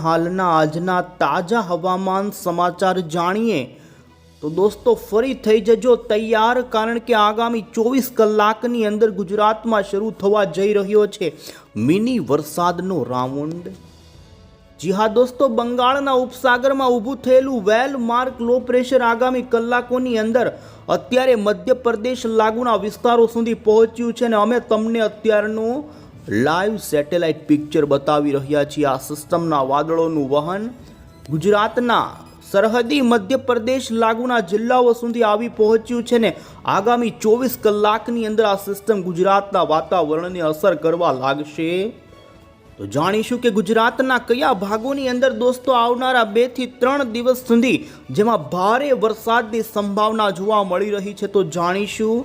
હાલના આજના તાજા હવામાન સમાચાર જાણીએ તો દોસ્તો ફરી થઈ જજો તૈયાર, કારણ કે આગામી 24 કલાકની અંદર ગુજરાતમાં શરૂ થવા જઈ રહ્યો છે મિની વરસાદનો રાઉન્ડ। જી હા દોસ્તો, બંગાળના ઉપસાગરમાં ઊભું થયેલું વેલ માર્ક લો પ્રેશર આગામી કલાકોની અંદર અત્યારે મધ્યપ્રદેશ લાગુના વિસ્તારો સુધી પહોંચ્યું છે અને અમે તમને અત્યારનું લાઈવ સેટેલાઇટ પિક્ચર બતાવી રહ્યા છીએ। આ સિસ્ટમના વાદળોનું વહન ગુજરાતના સરહદી મધ્યપ્રદેશ લાગુના જિલ્લાઓ સુધી આવી પહોંચ્યું છે ને આગામી 24 કલાકની અંદર આ સિસ્ટમ ગુજરાતના વાતાવરણને અસર કરવા લાગશે। તો જાણીશું કે ગુજરાતના કયા ભાગોની અંદર દોસ્તો આવનારા 2 થી 3 દિવસ સુધી જેમાં ભારે વરસાદની સંભાવના જોવા મળી રહી છે। તો જાણીશું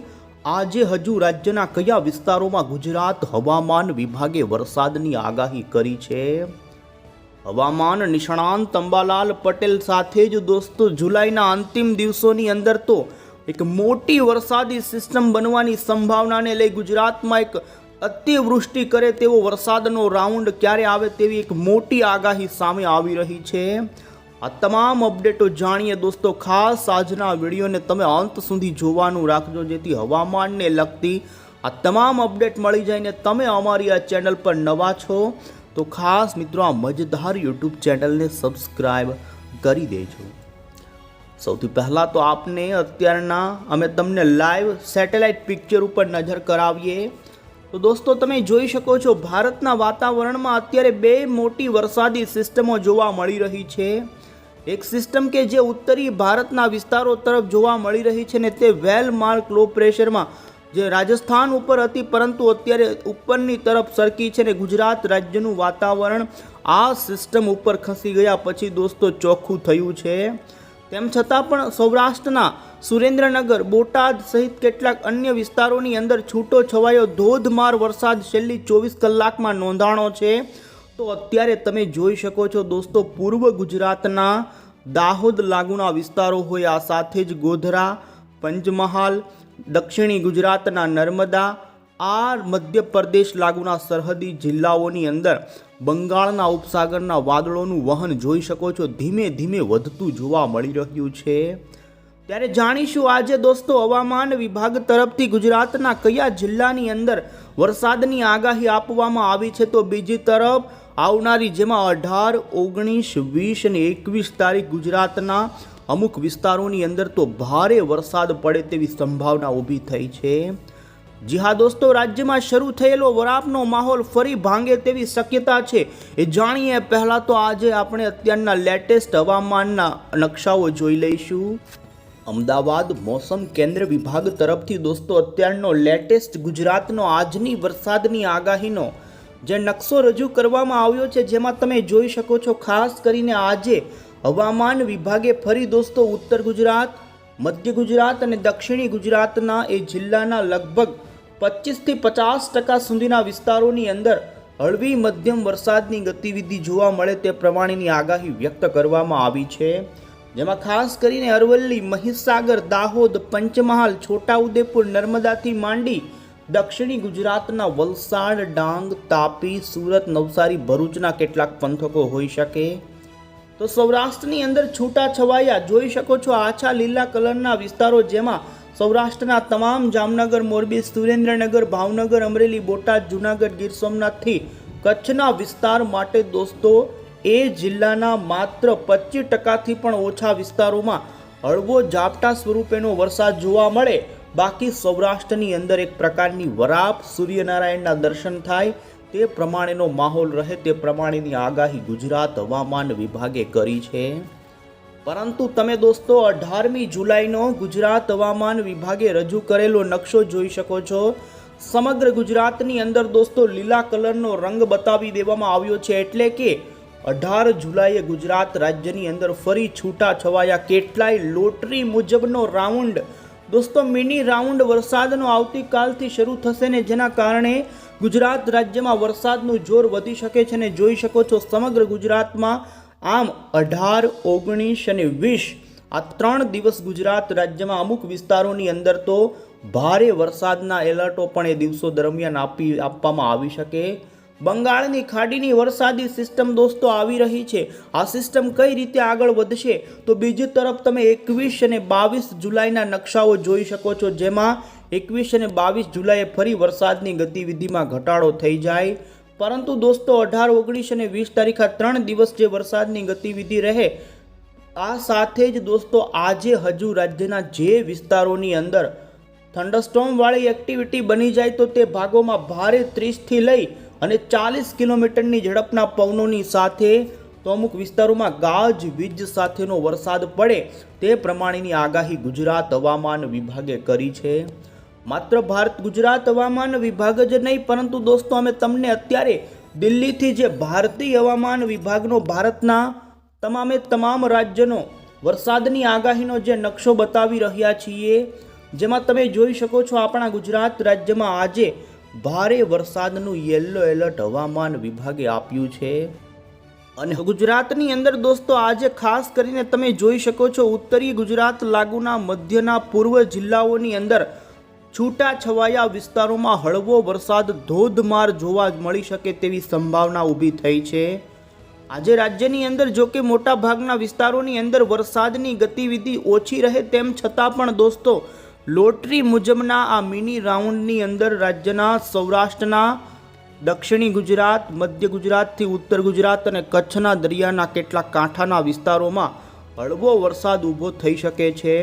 આજે હજુ રાજ્યના કયા વિસ્તારોમાં ગુજરાત હવામાન વિભાગે વરસાદની આગાહી કરી છે। હવામાન નિષ્ણાંત અંબાલાલ પટેલ સાથે જ દોસ્તો જુલાઈના અંતિમ દિવસોની અંદર તો એક મોટી વરસાદી સિસ્ટમ બનવાની સંભાવનાને લઈ ગુજરાતમાં એક અતિવૃષ્ટિ કરે તેવો વરસાદનો રાઉન્ડ ક્યારે આવે તેવી એક મોટી આગાહી સામે આવી રહી છે। આ તમામ અપડેટો જાણીએ દોસ્તો, ખાસ આજના વિડીયોને તમે અંત સુધી જોવાનું રાખજો, જેથી હવામાનને લગતી આ તમામ અપડેટ મળી જાય ને તમે અમારી આ ચેનલ પર નવા છો તો ખાસ મિત્રો આ મજેદાર યુટ્યુબ ચેનલને સબસ્ક્રાઈબ કરી દેજો। સૌથી પહેલાં તો આપને અત્યારના અમે તમને લાઈવ સેટેલાઇટ પિક્ચર ઉપર નજર કરાવીએ તો દોસ્તો તમે જોઈ શકો છો ભારતના વાતાવરણમાં અત્યારે 2 મોટી વરસાદી સિસ્ટમો જોવા મળી રહી છે। એક સિસ્ટમ કે જે ઉત્તરી ભારતના વિસ્તારો તરફ જોવા મળી રહી છે ને તે વેલ માર્ક લો પ્રેશરમાં જે રાજસ્થાન ઉપર હતી પરંતુ અત્યારે ઉપરની તરફ સરકી છે ને ગુજરાત રાજ્યનું વાતાવરણ આ સિસ્ટમ ઉપર ખસી ગયા પછી દોસ્તો ચોખ્ખું થયું છે। તેમ છતાં પણ સૌરાષ્ટ્રના સુરેન્દ્રનગર, બોટાદ સહિત કેટલાક અન્ય વિસ્તારોની અંદર છૂટો છવાયો ધોધમાર વરસાદ છેલ્લી 24 કલાકમાં નોંધાણો છે। તો અત્યારે તમે જોઈ શકો છો દોસ્તો પૂર્વ ગુજરાતના દાહોદ લાગુના વિસ્તારો હોય, આ સાથે જ ગોધરા, પંચમહાલ, દક્ષિણી ગુજરાતના નર્મદા, આ મધ્યપ્રદેશ લાગુના સરહદી જિલ્લાઓની અંદર બંગાળના ઉપસાગરના વાદળોનું વહન જોઈ શકો છો ધીમે ધીમે વધતું જોવા મળી રહ્યું છે। ત્યારે જાણીશું આજે દોસ્તો હવામાન વિભાગ તરફથી ગુજરાતના કયા જિલ્લાની અંદર વરસાદની આગાહી આપવામાં આવી છે। તો બીજી તરફ આવનારી જેમાં 18, 19, 20 અને 21 તારીખ ગુજરાતના અમુક વિસ્તારોની અંદર તો ભારે વરસાદ પડે તેવી સંભાવના ઊભી થઈ છે। જી હા દોસ્તો, રાજ્યમાં શરૂ થયેલો વરાપનો માહોલ ફરી ભાંગે તેવી શક્યતા છે એ જાણીએ પહેલાં તો આજે આપણે અત્યારના લેટેસ્ટ હવામાનના નકશાઓ જોઈ લઈશું। અમદાવાદ મોસમ કેન્દ્ર વિભાગ તરફથી દોસ્તો અત્યારનો લેટેસ્ટ ગુજરાતનો આજની વરસાદની આગાહીનો જે નકશો રજૂ કરવામાં આવ્યો છે જેમાં તમે જોઈ શકો છો ખાસ કરીને આજે હવામાન વિભાગે ફરી દોસ્તો ઉત્તર ગુજરાત, મધ્ય ગુજરાત અને દક્ષિણી ગુજરાતના એ જિલ્લાના લગભગ 25 થી 50% સુધીના વિસ્તારોની અંદર હળવી મધ્યમ વરસાદની ગતિવિધિ જોવા મળે તે પ્રમાણેની આગાહી વ્યક્ત કરવામાં આવી છે। જેમાં ખાસ કરીને અરવલ્લી, મહીસાગર, દાહોદ, પંચમહાલ, છોટાઉદેપુર, નર્મદાથી માંડી દક્ષિણી ગુજરાતના વલસાડ, ડાંગ, તાપી, સુરત, નવસારી, ભરૂચના કેટલાક પંથકો હોઈ શકે। તો સૌરાષ્ટ્રની અંદર છૂટા છવાયા જોઈ શકો છો આછા લીલા કલરના વિસ્તારો જેમાં સૌરાષ્ટ્રના તમામ જામનગર, મોરબી, સુરેન્દ્રનગર, ભાવનગર, અમરેલી, બોટાદ, જૂનાગઢ, ગીર સોમનાથથી કચ્છના વિસ્તાર માટે દોસ્તો એ જિલ્લાના માત્ર 25%થી પણ ઓછા વિસ્તારોમાં હળવો ઝાપટા સ્વરૂપેનો વરસાદ જોવા મળે। બાકી સૌરાષ્ટ્રની અંદર એક પ્રકારની વરાપ, સૂર્યનારાયણના દર્શન થાય તે પ્રમાણેનો માહોલ રહે તે પ્રમાણેની આગાહી ગુજરાત હવામાન વિભાગે કરી છે। પરંતુ તમે દોસ્તો 18મી જુલાઈનો ગુજરાત હવામાન વિભાગે રજૂ કરેલો નકશો જોઈ શકો છો। સમગ્ર ગુજરાતની અંદર દોસ્તો લીલા કલરનો રંગ બતાવી દેવામાં આવ્યો છે, એટલે કે 18 જુલાઈએ ગુજરાત રાજ્યની અંદર ફરી છૂટા છવાયા કેટલાય લોટરી મુજબનો રાઉન્ડ દોસ્તો મિની રાઉન્ડ વરસાદનો આવતીકાલથી શરૂ થશે ને જેના કારણે ગુજરાત રાજ્યમાં વરસાદનું જોર વધી શકે છે અને જોઈ શકો છો સમગ્ર ગુજરાતમાં આમ 18, 19 અને 20 આ 3 દિવસ ગુજરાત રાજ્યમાં અમુક વિસ્તારોની અંદર તો ભારે વરસાદના એલર્ટો પણ એ દિવસો દરમિયાન આપવામાં આવી શકે। બંગાળની ખાડીની વરસાદી સિસ્ટમ દોસ્તો આવી રહી છે। આ સિસ્ટમ કઈ રીતે આગળ વધશે તો બીજી તરફ તમે 21 અને 22 જુલાઈના નકશાઓ જોઈ શકો છો, જેમાં 21 અને 22 જુલાઈએ ફરી વરસાદની ગતિવિધિમાં ઘટાડો થઈ જાય, પરંતુ દોસ્તો 18, 19 અને 20 તારીખ આ 3 દિવસ જે વરસાદની ગતિવિધિ રહે, આ સાથે જ દોસ્તો આજે હજુ રાજ્યના જે વિસ્તારોની અંદર થંડરસ્ટોર્મ વાળી એક્ટિવિટી બની જાય તો તે ભાગોમાં ભારે 30 થી લઈ અને 40 કિલોમીટરની ઝડપના પવનોની સાથે તો અમુક વિસ્તારોમાં ગાજવીજ સાથેનો વરસાદ પડે તે પ્રમાણેની આગાહી ગુજરાત હવામાન વિભાગે કરી છે। માત્ર ગુજરાત હવામાન વિભાગ જ નહીં, પરંતુ દોસ્તો અમે તમને અત્યારે દિલ્હીથી જે ભારતીય હવામાન વિભાગનો ભારતના તમામ રાજ્યનો વરસાદની આગાહીનો જે નકશો બતાવી રહ્યા છીએ, જેમાં તમે જોઈ શકો છો આપણા ગુજરાત રાજ્યમાં આજે ભારે વરસાદનું યલો એલર્ટ હવામાન વિભાગે આપ્યું છે। અને ગુજરાતની અંદર દોસ્તો આજે ખાસ કરીને તમે જોઈ શકો છો ઉત્તરી ગુજરાત લાગુના મધ્યના પૂર્વ જિલ્લાઓની અંદર છૂટાછવાયા વિસ્તારોમાં હળવો વરસાદ ધોધમાર જોવા મળી શકે તેવી સંભાવના ઊભી થઈ છે। આજે રાજ્યની અંદર જો કે મોટા ભાગના વિસ્તારોની અંદર વરસાદની ગતિવિધિ ઓછી રહે, તેમ છતાં પણ દોસ્તો લોટરી મુજબના આ મિની રાઉન્ડની અંદર રાજ્યના સૌરાષ્ટ્રના દક્ષિણી ગુજરાત, મધ્ય ગુજરાતથી ઉત્તર ગુજરાત અને કચ્છના દરિયાના કેટલાક કાંઠાના વિસ્તારોમાં હળવો વરસાદ ઊભો થઈ શકે છે।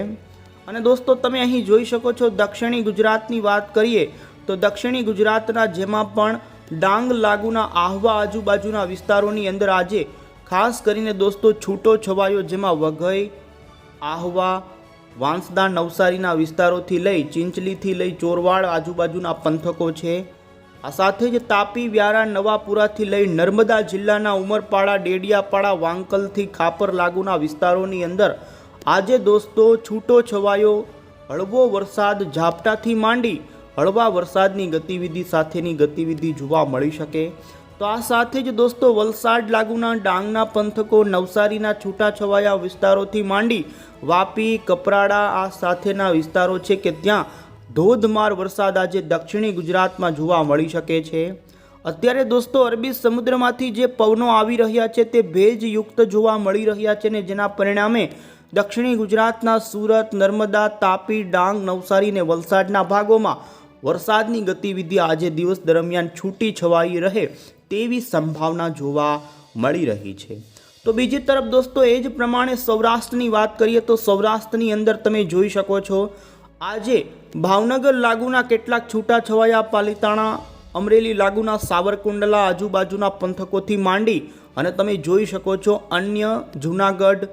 અને દોસ્તો તમે અહીં જોઈ શકો છો દક્ષિણી ગુજરાતની વાત કરીએ તો દક્ષિણી ગુજરાતના જેમાં પણ ડાંગ લાગુના આહવા આજુબાજુના વિસ્તારોની અંદર આજે ખાસ કરીને દોસ્તો છૂટો છવાયો, જેમાં વઘઈ, આહવા, વાંસદા, નવસારીના વિસ્તારોથી લઈ ચિંચલીથી લઈ ચોરવાડ આજુબાજુના પંથકો છે। આ સાથે જ તાપી, વ્યારા, નવાપુરાથી લઈ નર્મદા જિલ્લાના ઉમરપાડા, ડેડિયાપાડા, વાંકલથી ખાપર લાગુના વિસ્તારોની અંદર આજે દોસ્તો છૂટો છવાયો હળવો વરસાદ ઝાપટાથી માંડી હળવા વરસાદની ગતિવિધિ સાથેની ગતિવિધિ જોવા મળી શકે। તો આ સાથે જ દોસ્તો વલસાડ લાગુના ડાંગના પંથકો, નવસારીના છૂટાછવાયા વિસ્તારોથી માંડી વાપી, કપરાડા આ સાથેના વિસ્તારો છે કે ત્યાં ધોધમાર વરસાદ આજે દક્ષિણી ગુજરાતમાં જોવા મળી શકે છે। અત્યારે દોસ્તો અરબી સમુદ્રમાંથી જે પવનો આવી રહ્યા છે તે ભેજયુક્ત જોવા મળી રહ્યા છે, ને જેના પરિણામે દક્ષિણી ગુજરાતના સુરત, નર્મદા, તાપી, ડાંગ, નવસારી અને વલસાડના ભાગોમાં વરસાદની ગતિવિધિ આજે દિવસ દરમિયાન છૂટી છવાઈ રહે તેવી સંભાવના જોવા મળી રહી છે। તો બીજી તરફ દોસ્તો એ જ પ્રમાણે સૌરાષ્ટ્રની વાત કરીએ તો સૌરાષ્ટ્રની અંદર તમે જોઈ શકો છો આજે ભાવનગર લાગુના કેટલાક છૂટાછવાયા પાલિતાણા, અમરેલી લાગુના સાવરકુંડલા આજુબાજુના પંથકોથી માંડી અને તમે જોઈ શકો છો અન્ય જૂનાગઢ,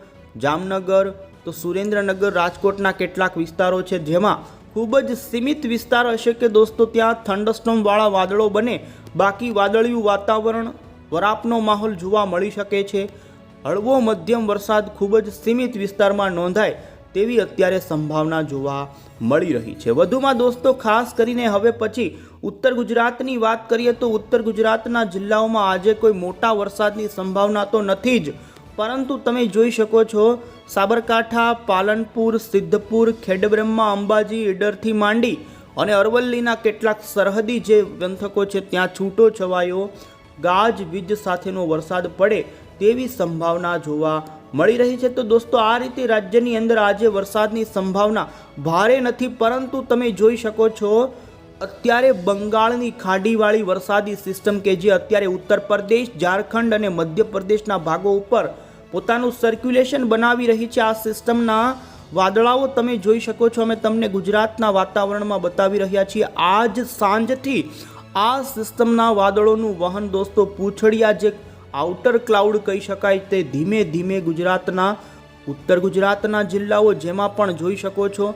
જામનગર, તો સુરેન્દ્રનગર, રાજકોટના કેટલાક વિસ્તારો છે જેમાં ખૂબ જ સીમિત વિસ્તાર હશે કે દોસ્તો ત્યાં થંડરસ્ટોર્મ વાળા વાદળો બને, બાકી વાદળિયું વાતાવરણ, વરાપનો માહોલ જોવા મળી શકે છે। હળવો મધ્યમ વરસાદ ખૂબ જ સીમિત વિસ્તારમાં નોંધાય તેવી અત્યારે સંભાવના જોવા મળી રહી છે। વધુમાં દોસ્તો ખાસ કરીને હવે પછી ઉત્તર ગુજરાતની વાત કરીએ તો ઉત્તર ગુજરાતના જિલ્લાઓમાં આજે કોઈ મોટા વરસાદની સંભાવના તો નથી જ, પરંતુ તમે જોઈ શકો છો સાબરકાંઠા, પાલનપુર, સિદ્ધપુર, ખેડબ્રહ્મા, અંબાજી, ઈડરથી માંડી અને અરવલ્લીના કેટલાક સરહદી જે પંથકો છે ત્યાં છૂટો છવાયો ગાજવીજ સાથેનો વરસાદ પડે તેવી સંભાવના જોવા મળી રહી છે। તો દોસ્તો આ રીતે રાજ્યની અંદર આજે વરસાદની સંભાવના ભારે નથી, પરંતુ તમે જોઈ શકો છો અત્યારે બંગાળની ખાડીવાળી વરસાદી સિસ્ટમ કે જે અત્યારે ઉત્તર પ્રદેશ, ઝારખંડ અને મધ્યપ્રદેશના ભાગો ઉપર પોતાનું સર્ક્યુલેશન બનાવી રહી છે। આ સિસ્ટમના વાદળાઓ તમે જોઈ શકો છો, અમે તમને ગુજરાતના વાતાવરણમાં બતાવી રહ્યા છીએ। આજ સાંજથી આ સિસ્ટમના વાદળોનું વહન દોસ્તો પૂંછડિયા જે આઉટર ક્લાઉડ કહી શકાય તે ધીમે ધીમે ગુજરાતના ઉત્તર ગુજરાતના જિલ્લાઓ જેમાં પણ જોઈ શકો છો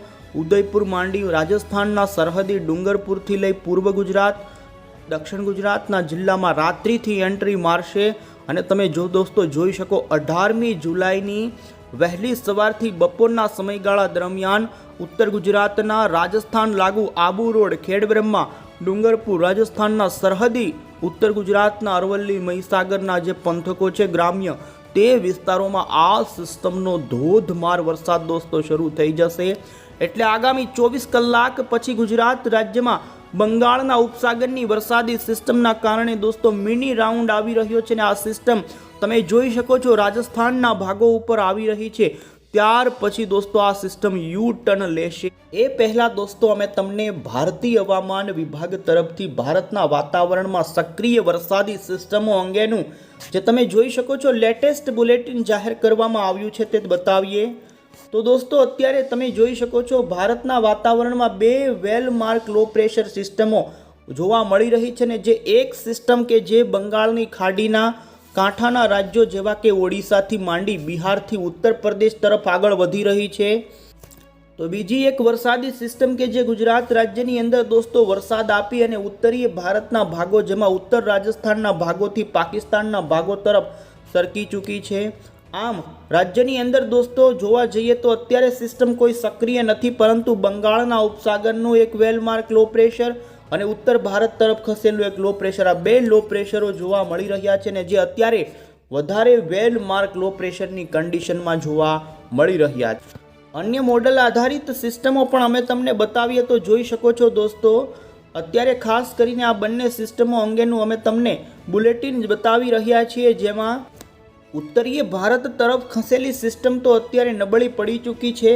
ઉદયપુર માંડી રાજસ્થાનના સરહદી ડુંગરપુરથી લઈ પૂર્વ ગુજરાત, દક્ષિણ ગુજરાતના જિલ્લામાં રાત્રિથી એન્ટ્રી મારશે। અને તમે જો દોસ્તો જોઈ શકો 18મી જુલાઈની વહેલી સવારથી બપોરના સમયગાળા દરમિયાન ઉત્તર ગુજરાતના રાજસ્થાન લાગુ આબુ રોડ, ખેડબ્રહ્મા, ડુંગરપુર, રાજસ્થાનના સરહદી ઉત્તર ગુજરાતના અરવલ્લી, મહીસાગરના જે પંથકો છે ગ્રામ્ય તે વિસ્તારોમાં આ સિસ્ટમનો ધોધમાર વરસાદ દોસ્તો શરૂ થઈ જશે। એટલે આગામી 24 કલાક પછી ગુજરાત રાજ્યમાં બંગાળના ઉપસાગરની વરસાદી સિસ્ટમના કારણે દોસ્તો મિની રાઉન્ડ આવી રહ્યો છે અને આ સિસ્ટમ તમે જોઈ શકો છો રાજસ્થાનના ભાગો ઉપર આવી રહી છે। ત્યાર પછી દોસ્તો આ સિસ્ટમ યુ ટર્ન લેશે। એ પહેલા દોસ્તો અમે તમને ભારતીય હવામાન વિભાગ તરફથી ભારતના વાતાવરણમાં સક્રિય વરસાદી સિસ્ટમો અંગેનું જે તમે જોઈ શકો છો લેટેસ્ટ બુલેટિન જાહેર કરવામાં આવ્યું છે તે બતાવીએ। તો દોસ્તો અત્યારે તમે જોઈ શકો છો ભારતના વાતાવરણમાં 2 વેલ માર્ક લો પ્રેશર સિસ્ટમો જોવા મળી રહી છે ને જે એક સિસ્ટમ કે જે બંગાળની ખાડીના કાંઠાના રાજ્યો જેવા કે ઓડિશાથી માંડી બિહારથી ઉત્તર પ્રદેશ તરફ આગળ વધી રહી છે। તો બીજી એક વરસાદી સિસ્ટમ કે જે ગુજરાત રાજ્યની અંદર દોસ્તો વરસાદ આપી અને ઉત્તરીય ભારતના ભાગો જેમાં ઉત્તર રાજસ્થાનના ભાગોથી પાકિસ્તાનના ભાગો તરફ સરકી ચૂકી છે। આમ રાજ્યની અંદર દોસ્તો જોવા જઈએ તો અત્યારે સિસ્ટમ કોઈ સક્રિય નથી, પરંતુ બંગાળના ઉપસાગરનું એક વેલમાર્ક લો પ્રેશર અને ઉત્તર ભારત તરફ ખસેલું એક લો પ્રેશર, આ 2 લો પ્રેશરો જોવા મળી રહ્યા છે ને જે અત્યારે વધારે વેલમાર્ક લો પ્રેશરની કન્ડિશનમાં જોવા મળી રહ્યા છે। અન્ય મોડલ આધારિત સિસ્ટમો પણ અમે તમને બતાવીએ તો જોઈ શકો છો દોસ્તો અત્યારે ખાસ કરીને આ બંને સિસ્ટમો અંગેનું અમે તમને બુલેટિન બતાવી રહ્યા છીએ, જેમાં ઉત્તરીય ભારત તરફ ખસેલી સિસ્ટમ તો અત્યારે નબળી પડી ચૂકી છે,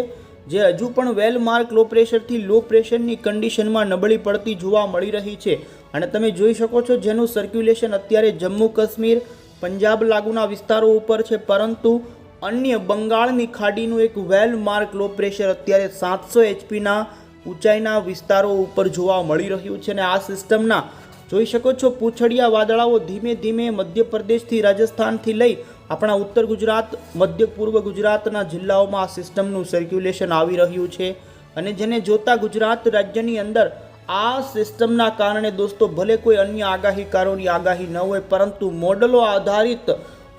જે હજુ પણ વેલ માર્ક લો પ્રેશરથી લો પ્રેશરની કન્ડિશનમાં નબળી પડતી જોવા મળી રહી છે। અને તમે જોઈ શકો છો જેનું સર્ક્યુલેશન અત્યારે જમ્મુ કાશ્મીર પંજાબ લાગુના વિસ્તારો ઉપર છે, પરંતુ અન્ય બંગાળની ખાડીનું એક વેલ માર્ક લો પ્રેશર અત્યારે 700 HP ઊંચાઈના વિસ્તારો ઉપર જોવા મળી રહ્યું છે। અને આ સિસ્ટમના જોઈ શકો છો પૂંછડિયા વાદળાઓ ધીમે ધીમે મધ્યપ્રદેશથી રાજસ્થાનથી લઈ આપણા ઉત્તર ગુજરાત મધ્ય પૂર્વ ગુજરાતના જિલ્લાઓમાં આ સિસ્ટમનું સર્ક્યુલેશન આવી રહ્યું છે। અને જેને જોતા ગુજરાત રાજ્યની અંદર આ સિસ્ટમના કારણે દોસ્તો ભલે કોઈ અન્ય આગાહીકારોની આગાહી ન હોય, પરંતુ મોડલો આધારિત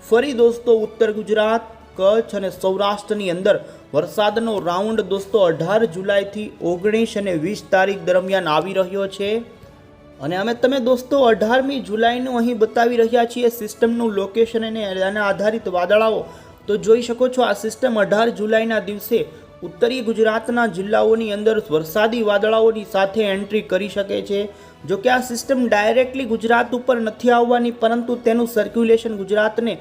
ફરી દોસ્તો ઉત્તર ગુજરાત કચ્છ અને સૌરાષ્ટ્રની અંદર વરસાદનો રાઉન્ડ દોસ્તો 18 જુલાઈથી 19 અને 20 તારીખ દરમિયાન આવી રહ્યો છે। અને અમે તમે દોસ્તો 18મી જુલાઈનું અહીં બતાવી રહ્યા છીએ સિસ્ટમનું લોકેશન અને એના આધારિત વાદળાઓ। તો જોઈ શકો છો આ સિસ્ટમ 18 જુલાઈના દિવસે ઉત્તરીય ગુજરાતના જિલ્લાઓની અંદર વરસાદી વાદળાઓની સાથે એન્ટ્રી કરી શકે છે। જો કે આ સિસ્ટમ ડાયરેક્ટલી ગુજરાત ઉપર નથી આવવાની, પરંતુ તેનું સર્ક્યુલેશન ગુજરાતને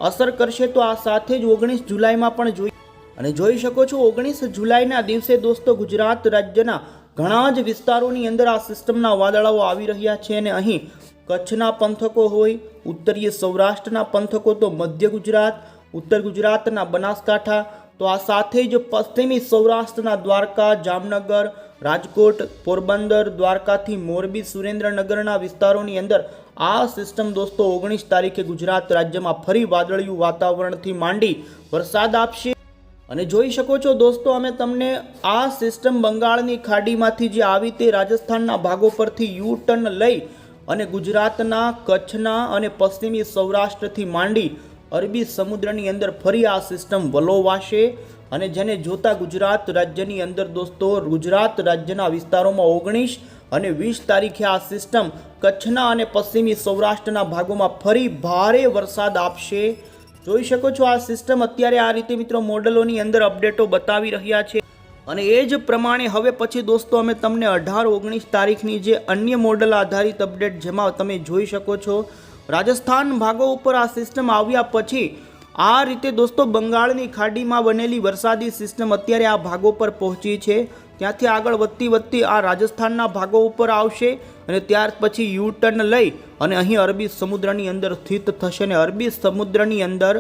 અસર કરશે। તો આ સાથે જ 19 જુલાઈમાં પણ જોઈ શકો છો 19 જુલાઈના દિવસે દોસ્તો ગુજરાત રાજ્યના ઘણા જ વિસ્તારોની અંદર આ સિસ્ટમના વાદળાઓ આવી રહ્યા છે। અને અહીં કચ્છના પંથકો હોય, ઉત્તરીય સૌરાષ્ટ્રના પંથકો, તો મધ્ય ગુજરાત, ઉત્તર ગુજરાતના બનાસકાંઠા, તો આ સાથે જ પશ્ચિમી સૌરાષ્ટ્રના દ્વારકા, જામનગર, રાજકોટ, પોરબંદર, દ્વારકાથી મોરબી, સુરેન્દ્રનગરના વિસ્તારોની અંદર આ સિસ્ટમ દોસ્તો 19 તારીખે ગુજરાત રાજ્યમાં ફરી વાદળિયું વાતાવરણથી માંડી વરસાદ આપશે। અને જોઈ શકો છો દોસ્તો અમે તમને આ સિસ્ટમ બંગાળની ખાડીમાંથી જે આવી તે રાજસ્થાનના ભાગો પરથી યુ ટર્ન લઈ અને ગુજરાતના કચ્છના અને પશ્ચિમી સૌરાષ્ટ્રથી માંડી અરબી સમુદ્રની અંદર ફરી આ સિસ્ટમ વલોવાશે। અને જેને જોતા ગુજરાત રાજ્યની અંદર દોસ્તો ગુજરાત રાજ્યના વિસ્તારોમાં 19 અને 20 તારીખે આ સિસ્ટમ કચ્છના અને પશ્ચિમી સૌરાષ્ટ્રના ભાગોમાં ફરી ભારે વરસાદ આપશે। જોઈ શકો છો આ સિસ્ટમ અત્યારે આ રીતે મિત્રો મોડલોની અંદર અપડેટો બતાવી રહ્યા છે। અને એ જ પ્રમાણે હવે પછી દોસ્તો અમે તમને 18-19 તારીખની જે અન્ય મોડલ આધારિત અપડેટ જેમાં તમે જોઈ શકો છો રાજસ્થાન ભાગો ઉપર આ સિસ્ટમ આવ્યા પછી આ રીતે દોસ્તો બંગાળની ખાડીમાં બનેલી વરસાદી સિસ્ટમ અત્યારે આ ભાગો પર પહોંચી છે। ત્યાંથી આગળ વધતી આ રાજસ્થાનના ભાગો ઉપર આવશે અને ત્યાર પછી યુ ટર્ન લઈ અને અહીં અરબી સમુદ્રની અંદર સ્થિત થશે। અને અરબી સમુદ્રની અંદર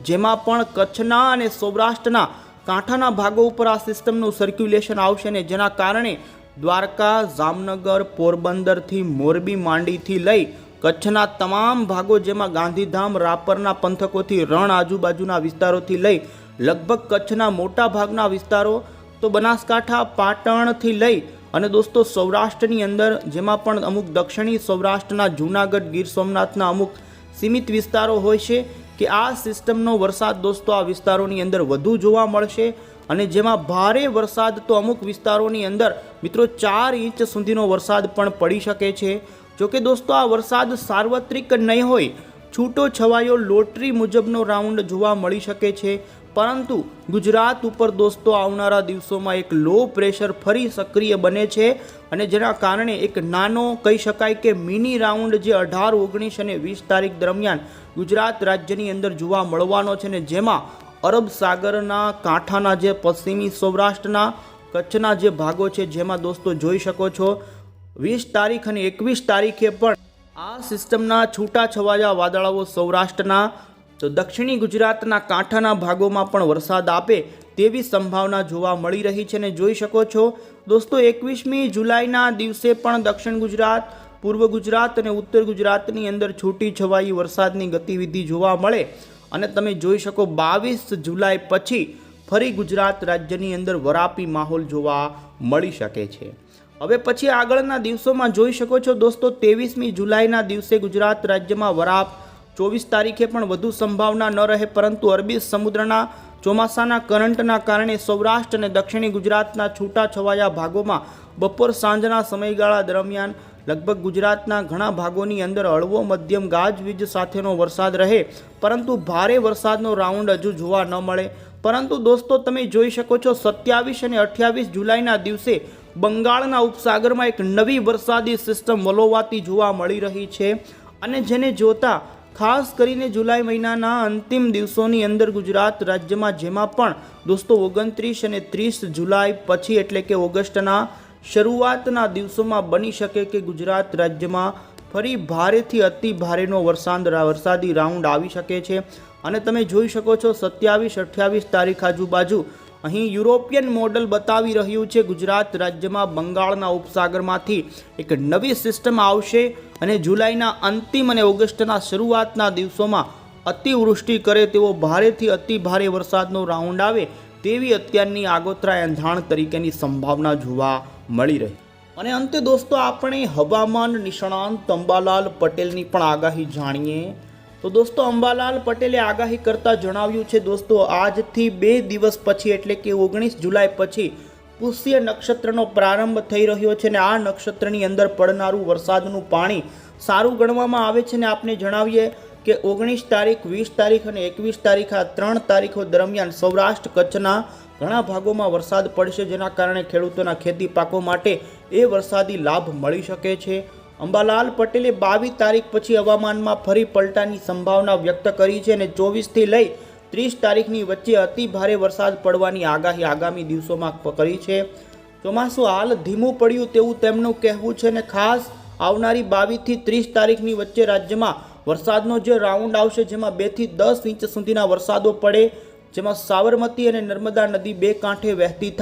જેમાં પણ કચ્છના અને સૌરાષ્ટ્રના કાંઠાના ભાગો ઉપર આ સિસ્ટમનું સર્ક્યુલેશન આવશે ને જેના કારણે દ્વારકા, જામનગર, પોરબંદરથી મોરબી માંડીથી લઈ કચ્છના તમામ ભાગો જેમાં ગાંધીધામ, રાપરના પંથકોથી રણ આજુબાજુના વિસ્તારોથી લઈ લગભગ કચ્છના મોટા ભાગના વિસ્તારો, તો બનાસકાંઠા, પાટણથી લઈ અને દોસ્તો સૌરાષ્ટ્રની અંદર જેમાં પણ અમુક દક્ષિણી સૌરાષ્ટ્રના જૂનાગઢ, ગીર સોમનાથના અમુક સીમિત વિસ્તારો હોય છે કે આ સિસ્ટમનો વરસાદ દોસ્તો આ વિસ્તારોની અંદર વધુ જોવા મળશે। અને જેમાં ભારે વરસાદ તો અમુક વિસ્તારોની અંદર મિત્રો 4 ઇંચ સુધીનો વરસાદ પણ પડી શકે છે। જોકે દોસ્તો આ વરસાદ સાર્વત્રિક નહીં હોય, છૂટો છવાયો લોટરી મુજબનો રાઉન્ડ જોવા મળી શકે છે, પરંતુ ગુજરાત ઉપર દોસ્તો આવનારા દિવસોમાં એક લો પ્રેશર ફરી સક્રિય બને છે અને જેના કારણે એક નાનો કહી શકાય કે મિની રાઉન્ડ જે 18, 19 અને 20 તારીખ દરમિયાન ગુજરાત રાજ્યની અંદર જોવા મળવાનો છે ને જેમાં અરબ સાગરના કાંઠાના જે પશ્ચિમી સૌરાષ્ટ્રના કચ્છના જે ભાગો છે જેમાં દોસ્તો જોઈ શકો છો 20 તારીખ અને 21 તારીખે પણ આ સિસ્ટમના છૂટાછવાયા વાદળાઓ સૌરાષ્ટ્રના તો દક્ષિણી ગુજરાતના કાંઠાના ભાગોમાં પણ વરસાદ આપે તેવી સંભાવના જોવા મળી રહી છે અને જોઈ શકો છો દોસ્તો 21મી જુલાઈના દિવસે પણ દક્ષિણ ગુજરાત, પૂર્વ ગુજરાત અને ઉત્તર ગુજરાતની અંદર છૂટી છવાઈ વરસાદની ગતિવિધિ જોવા મળે અને તમે જોઈ શકો 22 જુલાઈ પછી ફરી ગુજરાત રાજ્યની અંદર વરાપી માહોલ જોવા મળી શકે છે। હવે પછી આગળના દિવસોમાં જોઈ શકો છો દોસ્તો 23મી જુલાઈના દિવસે ગુજરાત રાજ્યમાં વરાપ, 24 તારીખે પણ વધુ સંભાવના ન રહે, પરંતુ અરબી સમુદ્રના ચોમાસાના કરંટના કારણે સૌરાષ્ટ્ર અને દક્ષિણી ગુજરાતના છૂટાછવાયા ભાગોમાં બપોર સાંજના સમયગાળા દરમિયાન લગભગ ગુજરાતના ઘણા ભાગોની અંદર હળવો મધ્યમ ગાજવીજ સાથેનો વરસાદ રહે, પરંતુ ભારે વરસાદનો રાઉન્ડ હજુ જોવા ન મળે। પરંતુ દોસ્તો તમે જોઈ શકો છો 27 અને 28 જુલાઈના દિવસે બંગાળના ઉપસાગરમાં એક નવી વરસાદી સિસ્ટમ વલોવાતી જોવા મળી રહી છે અને જેને જોતા ખાસ કરીને જુલાઈ મહિનાના અંતિમ દિવસોની અંદર ગુજરાત રાજ્યમાં જેમાં પણ દોસ્તો 29 અને 30 જુલાઈ પછી એટલે કે ઓગસ્ટના શરૂઆતના દિવસોમાં બની શકે કે ગુજરાત રાજ્યમાં ફરી ભારેથી અતિ ભારેનો વરસાદી રાઉન્ડ આવી શકે છે અને તમે જોઈ શકો છો 27, 28 તારીખ આજુબાજુ અહીં યુરોપિયન મોડલ બતાવી રહ્યું છે ગુજરાત રાજ્યમાં બંગાળના ઉપસાગરમાંથી એક નવી સિસ્ટમ આવશે અને જુલાઈના અંતિમ અને ઓગસ્ટના શરૂઆતના દિવસોમાં અતિવૃષ્ટિ કરે તેવો ભારેથી અતિ ભારે વરસાદનો રાઉન્ડ આવે તેવી અત્યારની આગોતરા એંધાણ તરીકેની સંભાવના જોવા મળી રહી। અને અંતે દોસ્તો આપણે હવામાન નિષ્ણાંત અંબાલાલ પટેલની પણ આગાહી જાણીએ તો દોસ્તો અંબાલાલ પટેલે આગાહી કરતા જણાવ્યું છે દોસ્તો આજથી 2 દિવસ પછી એટલે કે 19 જુલાઈ પછી પુષ્ય નક્ષત્રનો પ્રારંભ થઈ રહ્યો છે અને આ નક્ષત્રની અંદર પડનારું વરસાદનું પાણી સારું ગણવામાં આવે છે અને આપને જણાવીએ કે 19 તારીખ, 20 તારીખ અને 21 તારીખ આ 3 તારીખો દરમિયાન સૌરાષ્ટ્ર કચ્છના ઘણા ભાગોમાં વરસાદ પડશે, જેના કારણે ખેડૂતોના ખેતી પાકો માટે એ વરસાદી લાભ મળી શકે છે। અંબાલાલ પટેલે 22 તારીખ પછી હવામાનમાં ફરી પલટાની સંભાવના વ્યક્ત કરી છે અને 24 થી લઈ 30 તારીખની વચ્ચે અતિ ભારે વરસાદ પડવાની આગાહી આગામી દિવસોમાં કરી છે। ચોમાસું હાલ ધીમું પડ્યું તેવું તેમનું કહેવું છે અને ખાસ આવનારી 22 થી 30 તારીખની વચ્ચે રાજ્યમાં વરસાદનો જે રાઉન્ડ આવશે જેમાં 2 થી 10 ઇંચ સુધીના વરસાદો પડે, જેમાં સાબરમતી અને નર્મદા નદી બે કાંઠે વહેતી થાય